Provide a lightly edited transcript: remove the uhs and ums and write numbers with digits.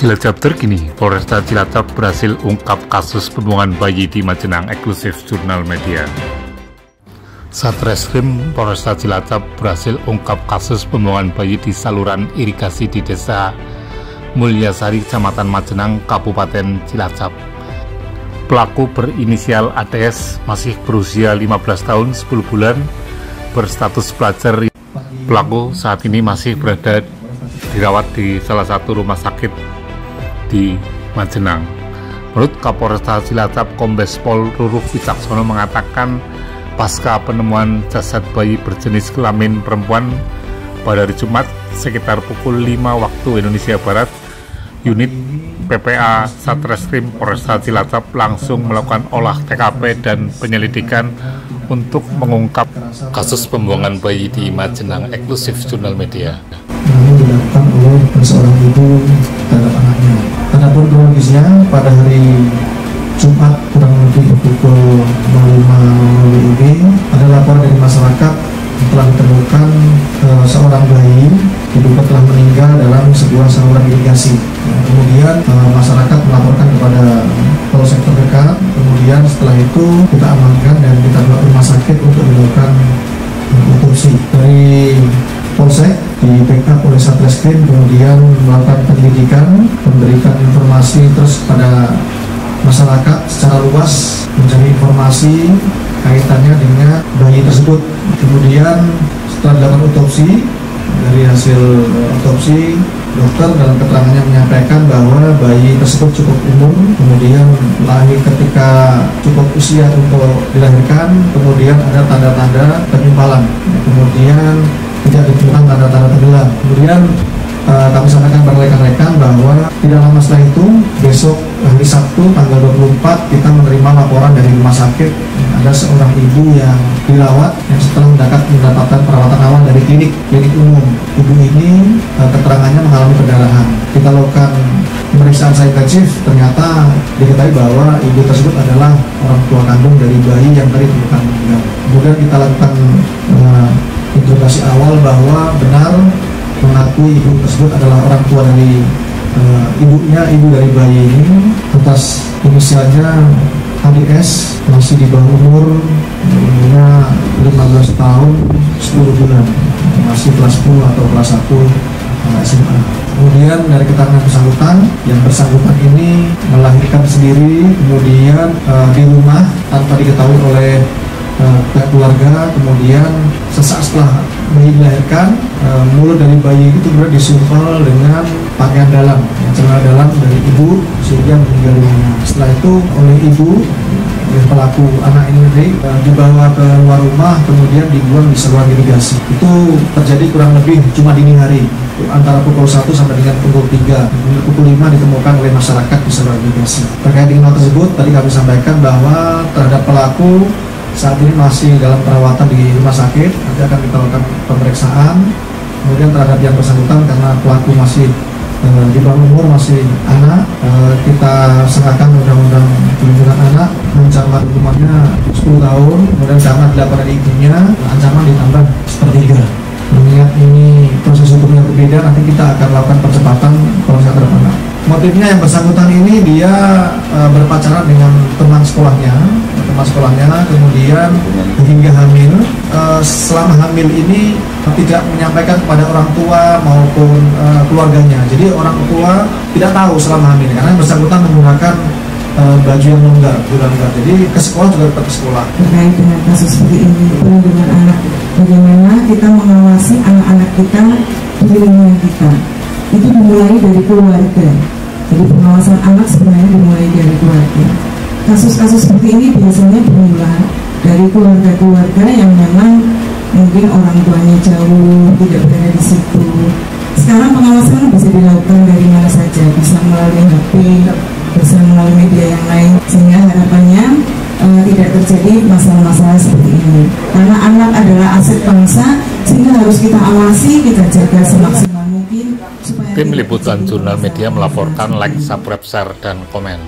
Cilacap terkini, Polresta Cilacap berhasil ungkap kasus pembuangan bayi di Majenang, eksklusif Jurnal Media. Satreskrim Polresta Cilacap berhasil ungkap kasus pembuangan bayi di saluran irigasi di Desa Mulyasari, Kecamatan Majenang, Kabupaten Cilacap. Pelaku berinisial ATS masih berusia 15 tahun 10 bulan, berstatus pelajar. Pelaku saat ini masih berada dirawat di salah satu rumah sakit di Majenang. Menurut Kapolresta Cilacap, Kombes Pol Ruruh Wicaksono mengatakan pasca penemuan jasad bayi berjenis kelamin perempuan pada hari Jumat sekitar pukul 5 waktu Indonesia Barat, unit PPA Satreskrim Polresta Cilacap langsung melakukan olah TKP dan penyelidikan untuk mengungkap kasus pembuangan bayi di Majenang, eksklusif Jurnal Media. Ini dilakukan oleh seorang ibu terhadap anaknya. Adapun kronologisnya, pada hari Jumat kurang lebih pukul 05.00 WIB ada laporan dari masyarakat telah ditemukan seorang bayi diduga telah meninggal dalam sebuah saluran irigasi. Kemudian masyarakat melaporkan kepada polsek terdekat. Kemudian setelah itu kita amankan dan kita bawa ke rumah sakit untuk dilakukan otopsi. Dari polsek di backup oleh Satreskrim, kemudian melakukan penyelidikan, memberikan informasi terus pada masyarakat secara luas, mencari informasi kaitannya dengan bayi tersebut. Kemudian setelah dilakukan otopsi, dari hasil otopsi dokter dalam keterangannya menyampaikan bahwa bayi tersebut cukup umur, kemudian lahir ketika cukup usia untuk dilahirkan, kemudian ada tanda-tanda penyimpalan, kemudian tidak ditemukan tanda-tanda tenggelam. Kemudian kami sampaikan kepada rekan-rekan bahwa tidak lama setelah itu, besok hari Sabtu tanggal 24 kita menerima laporan dari rumah sakit ada seorang ibu yang dirawat yang setelah mendapatkan perawatan awal dari klinik umum. Ibu ini keterangannya mengalami pendarahan. Kita lakukan pemeriksaan intensif, ternyata diketahui bahwa ibu tersebut adalah orang tua kandung dari bayi yang tadi ditemukan meninggal. Kemudian kita lakukan interogasi awal bahwa benar mengakui ibu tersebut adalah orang tua dari ibu dari bayi ini. Atas inisialnya ADS, masih di bawah umurnya 15 tahun 10 bulan, masih kelas 10 atau kelas 1 SMA. Kemudian dari keterangan yang bersangkutan ini melahirkan sendiri, kemudian di rumah tanpa diketahui oleh pihak keluarga. Kemudian sesaat setelah bayi dilahirkan, mulut dari bayi itu kemudian disumpal dengan pakaian dalam, celana dalam dari ibu, sehingga meninggal dunia. Setelah itu oleh ibu, pelaku anak ini dibawa ke luar rumah, kemudian dibuang di saluran irigasi. Itu terjadi kurang lebih cuma dini hari, antara pukul 1 sampai dengan pukul 3. Pukul 5 ditemukan oleh masyarakat di saluran irigasi. Terkait dengan hal tersebut, tadi kami sampaikan bahwa terhadap pelaku saat ini masih dalam perawatan di rumah sakit. Nanti akan kita lakukan pemeriksaan. Kemudian terhadap yang bersangkutan, karena pelaku masih di bawah umur, masih anak, kita serahkan undang-undang perlindungan anak, ancaman hukumannya 10 tahun, kemudian karena dilakukan dari ibunya, ancaman ditambah sepertiga. Mengingat ini proses hukumnya berbeda, nanti kita akan lakukan percepatan proses terhadap anak. Motifnya yang bersangkutan ini dia berpacaran dengan teman sekolahnya, kemudian hingga hamil. Selama hamil ini tidak menyampaikan kepada orang tua maupun keluarganya. Jadi orang tua tidak tahu selama hamil, karena yang bersangkutan menggunakan baju yang longgar. Jadi ke sekolah juga tetap ke sekolah. Terkait dengan kasus seperti ini, perlindungan anak, bagaimana kita mengawasi anak-anak kita di lingkungan kita, itu dimulai dari keluarga. Jadi pengawasan anak sebenarnya dimulai dari keluarga. Kasus-kasus seperti ini biasanya bermula dari keluarga-keluarga yang memang mungkin orang tuanya jauh, tidak berada di situ. Sekarang pengawasan bisa dilakukan dari mana saja, bisa melalui HP, bisa melalui media yang lain, sehingga harapannya tidak terjadi masalah-masalah seperti ini. Karena anak adalah aset bangsa, sehingga harus kita awasi, kita jaga semaksimal mungkin. Tim Liputan Jurnal Media melaporkan. Like, subscribe, share, dan komen.